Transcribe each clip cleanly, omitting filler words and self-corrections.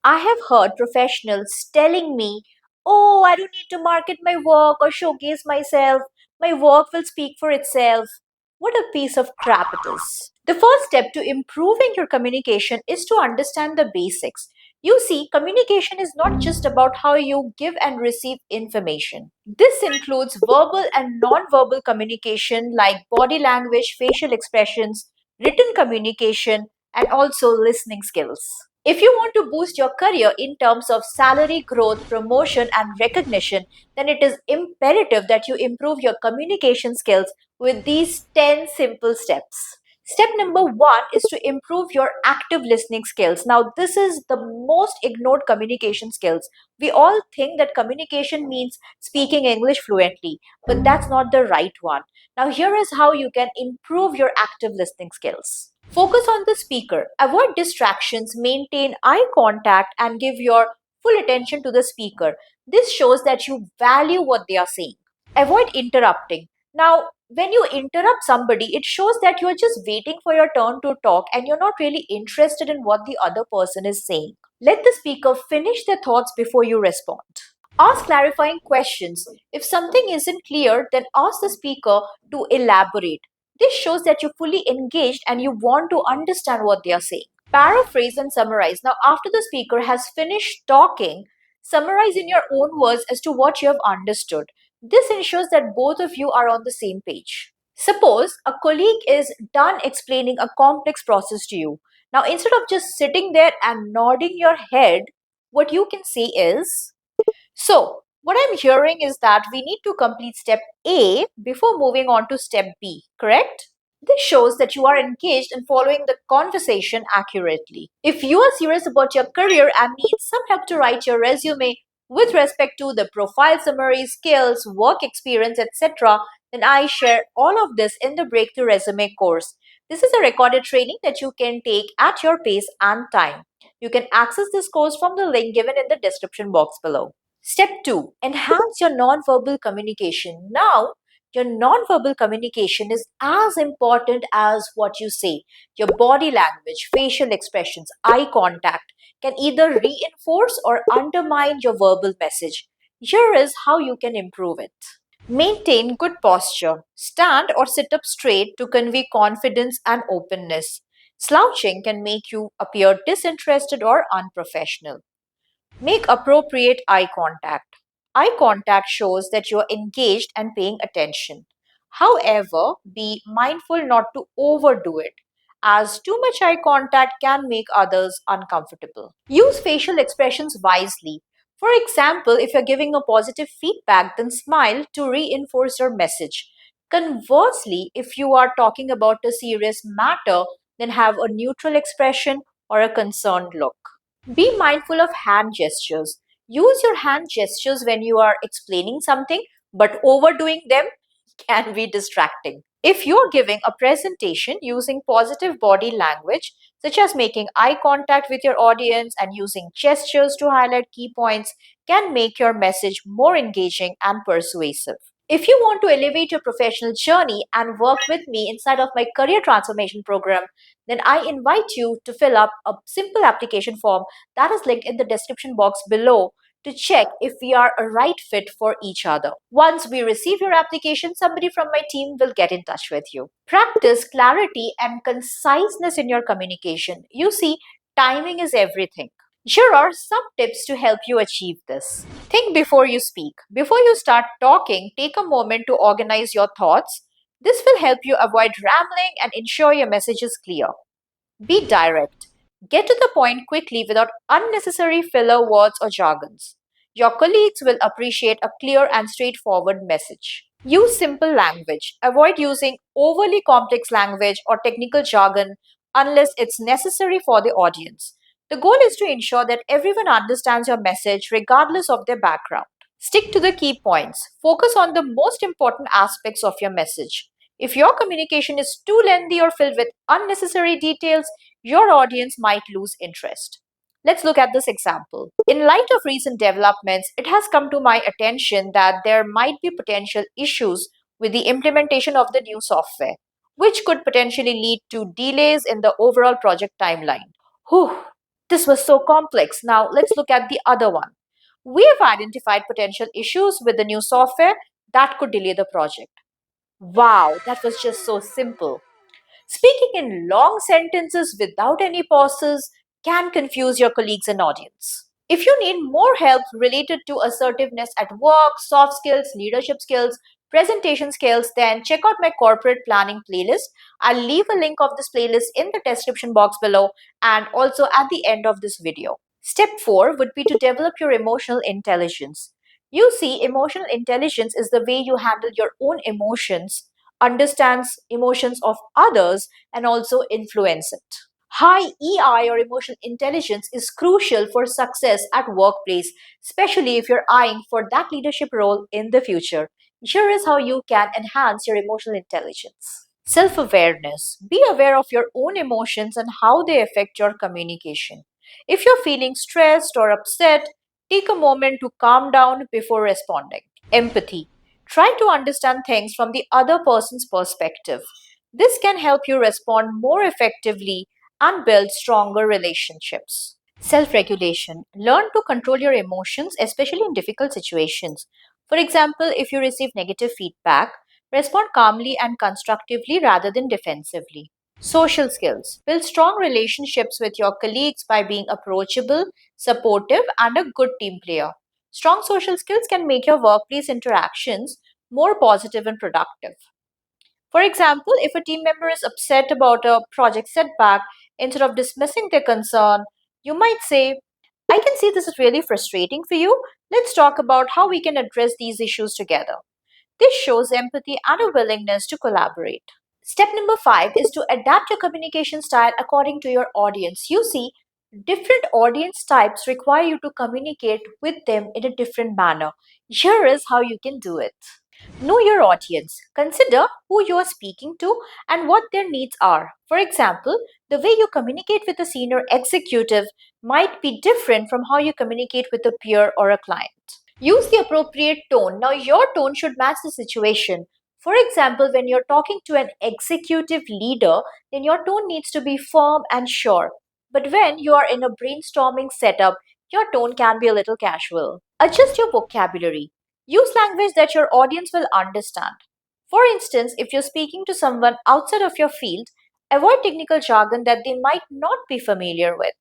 I have heard professionals telling me, oh, I don't need to market my work or showcase myself. My work will speak for itself. What a piece of crap it is. The first step to improving your communication is to understand the basics. You see, communication is not just about how you give and receive information. This includes verbal and non-verbal communication like body language, facial expressions, written communication, and also listening skills. If you want to boost your career in terms of salary growth, promotion, and recognition, then it is imperative that you improve your communication skills with these 10 simple steps. Step number one is to improve your active listening skills. Now, this is the most ignored communication skills. We all think that communication means speaking English fluently, but that's not the right one. Now, here is how you can improve your active listening skills. Focus on the speaker, avoid distractions, maintain eye contact, and give your full attention to the speaker. This shows that you value what they are saying. Avoid interrupting. Now, when you interrupt somebody, it shows that you're just waiting for your turn to talk and you're not really interested in what the other person is saying. Let the speaker finish their thoughts before you respond. Ask clarifying questions. If something isn't clear, then ask the speaker to elaborate. This shows that you're fully engaged and you want to understand what they are saying. Paraphrase and summarize. Now, after the speaker has finished talking, summarize in your own words as to what you have understood. This ensures that both of you are on the same page. Suppose a colleague is done explaining a complex process to you. Now, instead of just sitting there and nodding your head, what you can say is, so, what I'm hearing is that we need to complete step A before moving on to step B, correct? This shows that you are engaged in following the conversation accurately. If you are serious about your career and need some help to write your resume with respect to the profile summary, skills, work experience, etc., then I share all of this in the Breakthrough Resume course. This is a recorded training that you can take at your pace and time. You can access this course from the link given in the description box below. Step 2, enhance your nonverbal communication. Now, your nonverbal communication is as important as what you say. Your body language, facial expressions, eye contact can either reinforce or undermine your verbal message. Here is how you can improve it. Maintain good posture. Stand or sit up straight to convey confidence and openness. Slouching can make you appear disinterested or unprofessional. Make appropriate eye contact. Eye contact shows that you are engaged and paying attention. However, be mindful not to overdo it, as too much eye contact can make others uncomfortable. Use facial expressions wisely. For example, if you're giving a positive feedback, then smile to reinforce your message. Conversely, if you are talking about a serious matter, then have a neutral expression or a concerned look. Be mindful of hand gestures. Use your hand gestures when you are explaining something, but overdoing them can be distracting. If you're giving a presentation using positive body language, such as making eye contact with your audience and using gestures to highlight key points, can make your message more engaging and persuasive. If you want to elevate your professional journey and work with me inside of my career transformation program, then I invite you to fill up a simple application form that is linked in the description box below to check if we are a right fit for each other. Once we receive your application, somebody from my team will get in touch with you. Practice clarity and conciseness in your communication. You see, timing is everything. Here are some tips to help you achieve this. Think before you speak. Before you start talking, take a moment to organize your thoughts. This will help you avoid rambling and ensure your message is clear. Be direct. Get to the point quickly without unnecessary filler words or jargons. Your colleagues will appreciate a clear and straightforward message. Use simple language. Avoid using overly complex language or technical jargon unless it's necessary for the audience. The goal is to ensure that everyone understands your message regardless of their background. Stick to the key points. Focus on the most important aspects of your message. If your communication is too lengthy or filled with unnecessary details, your audience might lose interest. Let's look at this example. In light of recent developments, it has come to my attention that there might be potential issues with the implementation of the new software, which could potentially lead to delays in the overall project timeline. Whew. This was so complex. Now let's look at the other one. We have identified potential issues with the new software that could delay the project. Wow, that was just so simple. Speaking in long sentences without any pauses can confuse your colleagues and audience. If you need more help related to assertiveness at work, soft skills, leadership skills, presentation skills, then check out my corporate planning playlist. I'll leave a link of this playlist in the description box below and also at the end of this video. Step 4 would be to develop your emotional intelligence. You see, emotional intelligence is the way you handle your own emotions, understands emotions of others, and also influence it. High EI or emotional intelligence is crucial for success at workplace, especially if you're eyeing for that leadership role in the future. Here is how you can enhance your emotional intelligence. Self awareness. Be aware of your own emotions and how they affect your communication. If you're feeling stressed or upset, take a moment to calm down before responding. Empathy. Try to understand things from the other person's perspective. This can help you respond more effectively and build stronger relationships. Self regulation. Learn to control your emotions, especially in difficult situations. For example, if you receive negative feedback, respond calmly and constructively rather than defensively. Social skills. Build strong relationships with your colleagues by being approachable, supportive, and a good team player. Strong social skills can make your workplace interactions more positive and productive. For example, if a team member is upset about a project setback, instead of dismissing their concern, you might say, I can see this is really frustrating for you. Let's talk about how we can address these issues together. This shows empathy and a willingness to collaborate. Step number 5 is to adapt your communication style according to your audience. You see, different audience types require you to communicate with them in a different manner. Here is how you can do it. Know your audience. Consider who you are speaking to and what their needs are. For example, the way you communicate with a senior executive might be different from how you communicate with a peer or a client. Use the appropriate tone. Now, your tone should match the situation. For example, when you're talking to an executive leader, then your tone needs to be firm and sure. But when you are in a brainstorming setup, your tone can be a little casual. Adjust your vocabulary. Use language that your audience will understand. For instance, if you're speaking to someone outside of your field, avoid technical jargon that they might not be familiar with.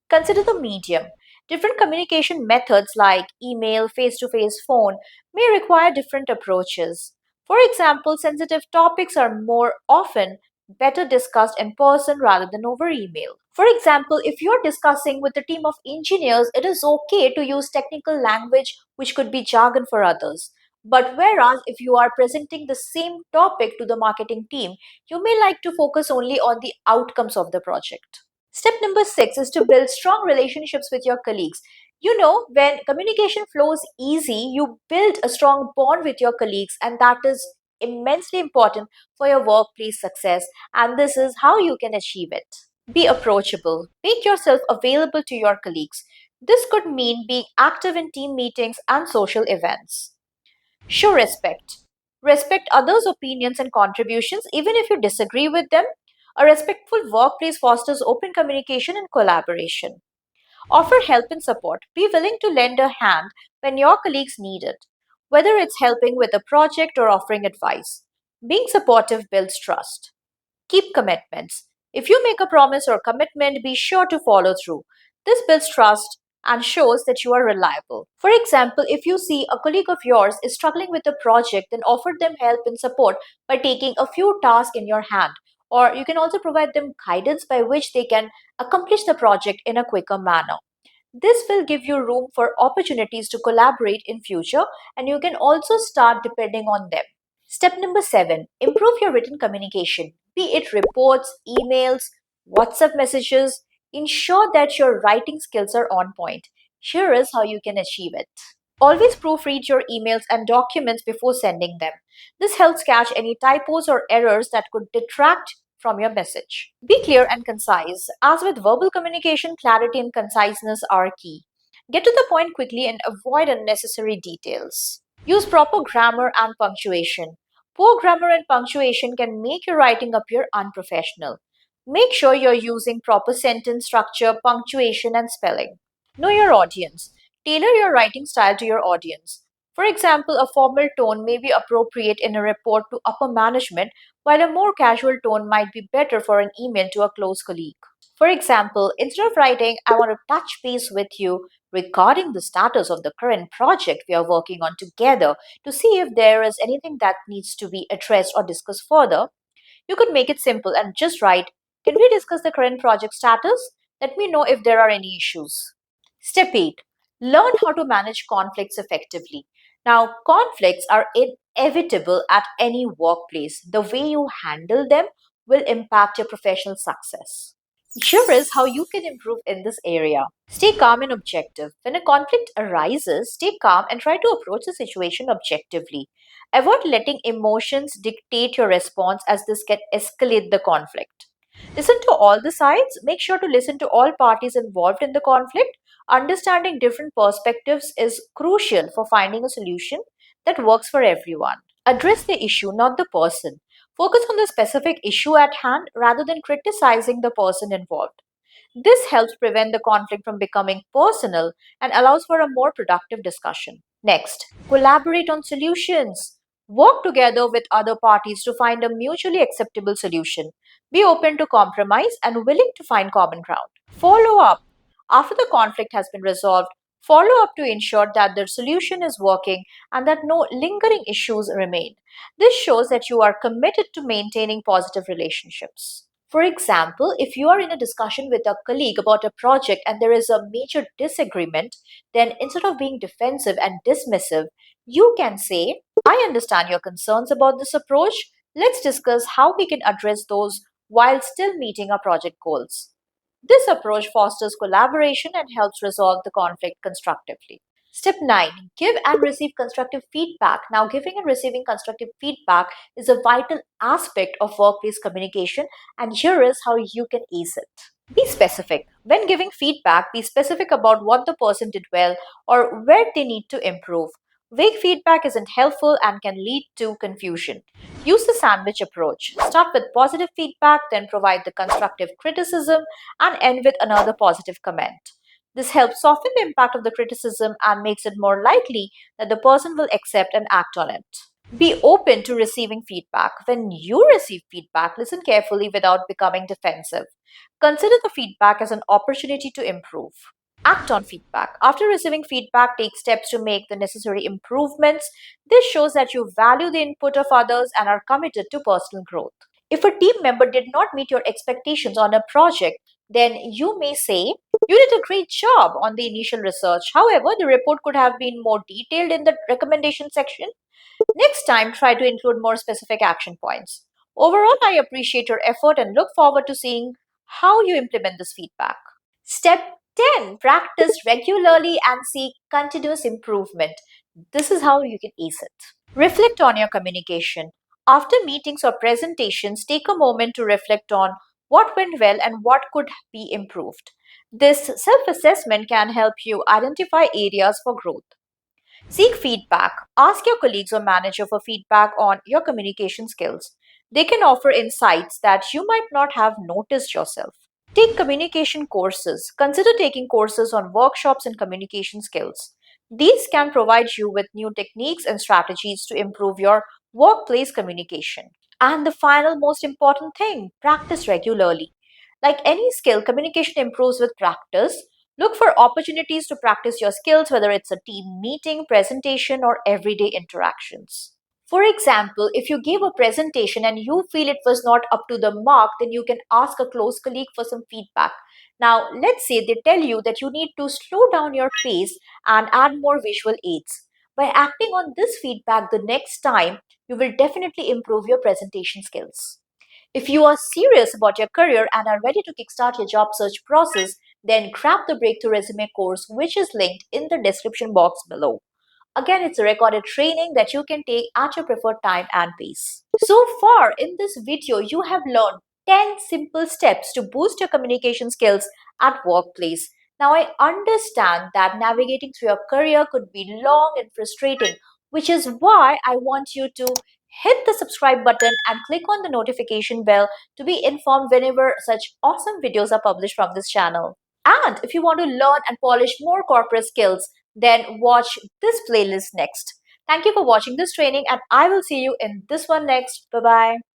Consider the medium. Different communication methods like email, face to face phone may require different approaches. For example, sensitive topics are more often better discussed in person rather than over email. For example, if you're discussing with a team of engineers, it is okay to use technical language which could be jargon for others. But whereas if you are presenting the same topic to the marketing team, you may like to focus only on the outcomes of the project. Step number 6 is to build strong relationships with your colleagues. You know, when communication flows easy, you build a strong bond with your colleagues, and that is immensely important for your workplace success. And this is how you can achieve it. Be approachable. Make yourself available to your colleagues. This could mean being active in team meetings and social events. Show respect. Respect others' opinions and contributions, even if you disagree with them. A respectful workplace fosters open communication and collaboration. Offer help and support. Be willing to lend a hand when your colleagues need it, whether it's helping with a project or offering advice. Being supportive builds trust. Keep commitments. If you make a promise or commitment, be sure to follow through. This builds trust and shows that you are reliable. For example, if you see a colleague of yours is struggling with a project, then offer them help and support by taking a few tasks in your hand. Or you can also provide them guidance by which they can accomplish the project in a quicker manner. This will give you room for opportunities to collaborate in future, and you can also start depending on them. Step number 7, improve your written communication, be it reports, emails, WhatsApp messages. Ensure that your writing skills are on point. Here is how you can achieve it. Always proofread your emails and documents before sending them. This helps catch any typos or errors that could detract from your message. Be clear and concise. As with verbal communication, clarity and conciseness are key. Get to the point quickly and avoid unnecessary details. Use proper grammar and punctuation. Poor grammar and punctuation can make your writing appear unprofessional. Make sure you're using proper sentence structure, punctuation, and spelling. Know your audience. Tailor your writing style to your audience. For example, a formal tone may be appropriate in a report to upper management, while a more casual tone might be better for an email to a close colleague. For example, instead of writing, I want to touch base with you regarding the status of the current project we are working on together to see if there is anything that needs to be addressed or discussed further, you could make it simple and just write, can we discuss the current project status? Let me know if there are any issues. Step 8. Learn how to manage conflicts effectively. Now, conflicts are inevitable at any workplace. The way you handle them will impact your professional success. Here is how you can improve in this area. Stay calm and objective. When a conflict arises, stay calm and try to approach the situation objectively. Avoid letting emotions dictate your response as this can escalate the conflict. Listen to all the sides. Make sure to listen to all parties involved in the conflict. Understanding different perspectives is crucial for finding a solution that works for everyone. Address the issue, not the person. Focus on the specific issue at hand rather than criticizing the person involved. This helps prevent the conflict from becoming personal and allows for a more productive discussion. Next, collaborate on solutions. Work together with other parties to find a mutually acceptable solution. Be open to compromise and willing to find common ground. Follow up. After the conflict has been resolved, follow up to ensure that the solution is working and that no lingering issues remain. This shows that you are committed to maintaining positive relationships. For example, if you are in a discussion with a colleague about a project and there is a major disagreement, then instead of being defensive and dismissive, you can say, I understand your concerns about this approach. Let's discuss how we can address those while still meeting our project goals. This approach fosters collaboration and helps resolve the conflict constructively. Step 9. Give and receive constructive feedback. Now, giving and receiving constructive feedback is a vital aspect of workplace communication, and here is how you can ace it. Be specific. When giving feedback, be specific about what the person did well or where they need to improve. Vague feedback isn't helpful and can lead to confusion. Use the sandwich approach. Start with positive feedback, then provide the constructive criticism, and end with another positive comment. This helps soften the impact of the criticism and makes it more likely that the person will accept and act on it. Be open to receiving feedback. When you receive feedback, listen carefully without becoming defensive. Consider the feedback as an opportunity to improve. Act on feedback. After receiving feedback, take steps to make the necessary improvements. This shows that you value the input of others and are committed to personal growth. If a team member did not meet your expectations on a project, then you may say, you did a great job on the initial research. However, the report could have been more detailed in the recommendation section. Next time, try to include more specific action points. Overall, I appreciate your effort and look forward to seeing how you implement this feedback. Step 10. Practice regularly and seek continuous improvement. This is how you can ace it. Reflect on your communication. After meetings or presentations, take a moment to reflect on what went well and what could be improved. This self assessment can help you identify areas for growth. Seek feedback. Ask your colleagues or manager for feedback on your communication skills. They can offer insights that you might not have noticed yourself. Take communication courses. Consider taking courses on workshops and communication skills. These can provide you with new techniques and strategies to improve your workplace communication. And the final, most important thing, practice regularly. Like any skill, communication improves with practice. Look for opportunities to practice your skills, whether it's a team meeting, presentation, or everyday interactions. For example, if you gave a presentation and you feel it was not up to the mark, then you can ask a close colleague for some feedback. Now, let's say they tell you that you need to slow down your pace and add more visual aids. By acting on this feedback the next time, you will definitely improve your presentation skills. If you are serious about your career and are ready to kickstart your job search process, then grab the Breakthrough Resume course, which is linked in the description box below. Again, it's a recorded training that you can take at your preferred time and pace. So far in this video, you have learned 10 simple steps to boost your communication skills at workplace. Now, I understand that navigating through your career could be long and frustrating, which is why I want you to hit the subscribe button and click on the notification bell to be informed whenever such awesome videos are published from this channel. And if you want to learn and polish more corporate skills, then watch this playlist next. Thank you for watching this training, and I will see you in this one next. Bye bye.